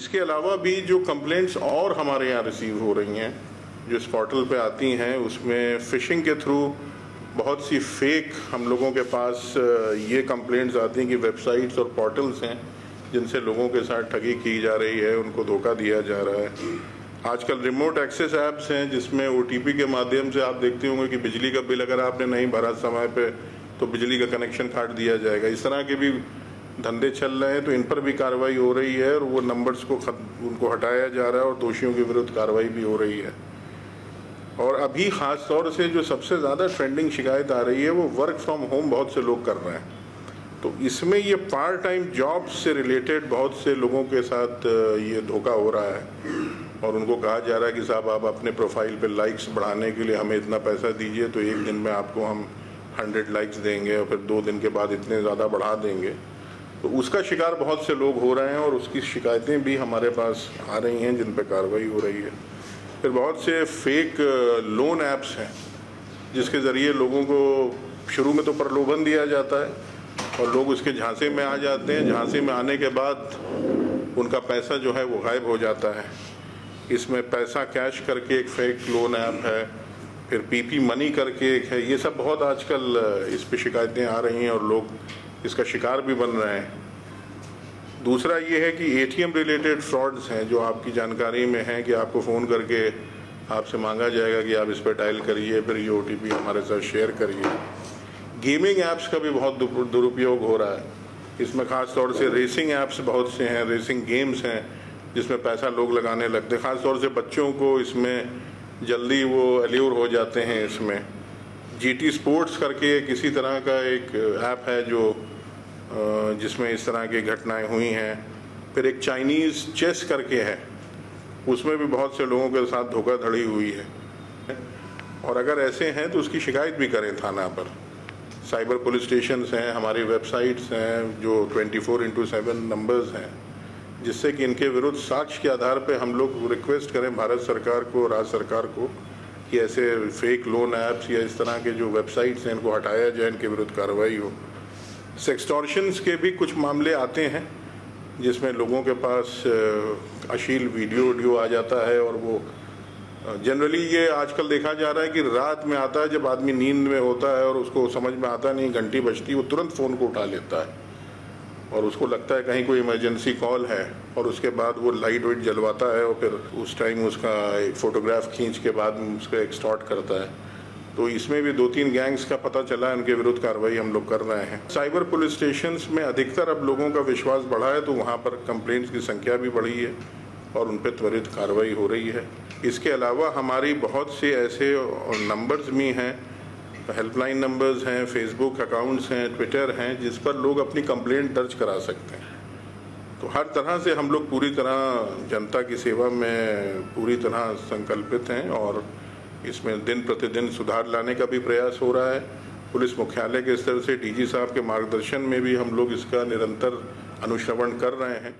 इसके अलावा भी जो कंप्लेंट्स और हमारे यहाँ रिसीव हो रही हैं, जो इस पोर्टल पे आती हैं, उसमें फ़िशिंग के थ्रू बहुत सी फेक हम लोगों के पास ये कंप्लेंट्स आती हैं कि वेबसाइट्स और पोर्टल्स हैं जिनसे लोगों के साथ ठगी की जा रही है, उनको धोखा दिया जा रहा है। आजकल रिमोट एक्सेस ऐप्स हैं जिसमें OTP के माध्यम से आप देखते होंगे कि बिजली का बिल अगर आपने नहीं भरा समय पे तो बिजली का कनेक्शन काट दिया जाएगा। इस तरह के भी धंधे चल रहे हैं, तो इन पर भी कार्रवाई हो रही है और वो नंबर्स को उनको हटाया जा रहा है और दोषियों के विरुद्ध कार्रवाई भी हो रही है। और अभी ख़ास तौर से जो सबसे ज़्यादा ट्रेंडिंग शिकायत आ रही है वो वर्क फ्रॉम होम बहुत से लोग कर रहे हैं। तो इसमें ये पार्ट टाइम जॉब से रिलेटेड बहुत से लोगों के साथ ये धोखा हो रहा है और उनको कहा जा रहा है कि साहब आप अपने प्रोफाइल पे लाइक्स बढ़ाने के लिए हमें इतना पैसा दीजिए, तो एक दिन में आपको हम 100 लाइक्स देंगे और फिर 2 दिन के बाद इतने ज़्यादा बढ़ा देंगे। तो उसका शिकार बहुत से लोग हो रहे हैं और उसकी शिकायतें भी हमारे पास आ रही हैं जिन पर कार्रवाई हो रही है। फिर बहुत से फेक लोन ऐप्स हैं जिसके ज़रिए लोगों को शुरू में तो प्रलोभन दिया जाता है और लोग उसके झांसे में आ जाते हैं। झांसे में आने के बाद उनका पैसा जो है वो गायब हो जाता है। इसमें पैसा कैश करके एक फेक लोन ऐप है, फिर PP मनी करके एक है। ये सब बहुत आजकल इस पे शिकायतें आ रही हैं और लोग इसका शिकार भी बन रहे हैं। दूसरा ये है कि ATM रिलेटेड फ्रॉड्स हैं जो आपकी जानकारी में हैं कि आपको फ़ोन करके आपसे मांगा जाएगा कि आप इस पर डायल करिए, फिर ये OTP हमारे साथ शेयर करिए। गेमिंग ऐप्स का भी बहुत दुरुपयोग हो रहा है। इसमें ख़ास तौर से रेसिंग ऐप्स बहुत से हैं, रेसिंग गेम्स हैं जिसमें पैसा लोग लगाने लगते हैं। ख़ास तौर से बच्चों को इसमें जल्दी वो एल्यूर हो जाते हैं। इसमें GT स्पोर्ट्स करके किसी तरह का एक ऐप है जो जिसमें इस तरह की घटनाएं हुई हैं। फिर एक चाइनीज़ चेस करके है, उसमें भी बहुत से लोगों के साथ धोखाधड़ी हुई है। और अगर ऐसे हैं तो उसकी शिकायत भी करें थाना पर। साइबर पुलिस स्टेशंस हैं, हमारी वेबसाइट्स हैं जो 24/7 नंबर्स हैं, जिससे कि इनके विरुद्ध साक्ष्य के आधार पर हम लोग रिक्वेस्ट करें भारत सरकार को, राज्य सरकार को कि ऐसे फेक लोन ऐप्स या इस तरह के जो वेबसाइट्स हैं इनको हटाया जाए, इनके विरुद्ध कार्रवाई हो। सेक्सटॉर्शंस के भी कुछ मामले आते हैं जिसमें लोगों के पास अश्लील वीडियो आ जाता है और वो जनरली ये आजकल देखा जा रहा है कि रात में आता है जब आदमी नींद में होता है और उसको समझ में आता नहीं, घंटी बजती, वो तुरंत फ़ोन को उठा लेता है और उसको लगता है कहीं कोई इमरजेंसी कॉल है और उसके बाद वो लाइट वाइट जलवाता है और फिर उस टाइम उसका एक फ़ोटोग्राफ खींच के बाद उसका एक्सटॉर्ट करता है। तो इसमें भी 2-3 गैंग्स का पता चला है, उनके विरुद्ध कार्रवाई हम लोग कर रहे हैं। साइबर पुलिस स्टेशंस में अधिकतर अब लोगों का विश्वास बढ़ा है तो वहाँ पर कंप्लेंट्स की संख्या भी बढ़ी है और उन पर त्वरित कार्रवाई हो रही है। इसके अलावा हमारी बहुत से ऐसे नंबर्स भी हैं, हेल्पलाइन नंबर्स हैं, फेसबुक अकाउंट्स हैं, ट्विटर हैं, जिस पर लोग अपनी कंप्लेंट दर्ज करा सकते हैं। तो हर तरह से हम लोग पूरी तरह जनता की सेवा में पूरी तरह संकल्पित हैं और इसमें दिन प्रतिदिन सुधार लाने का भी प्रयास हो रहा है। पुलिस मुख्यालय के स्तर से DG साहब के मार्गदर्शन में भी हम लोग इसका निरंतर अनुश्रवण कर रहे हैं।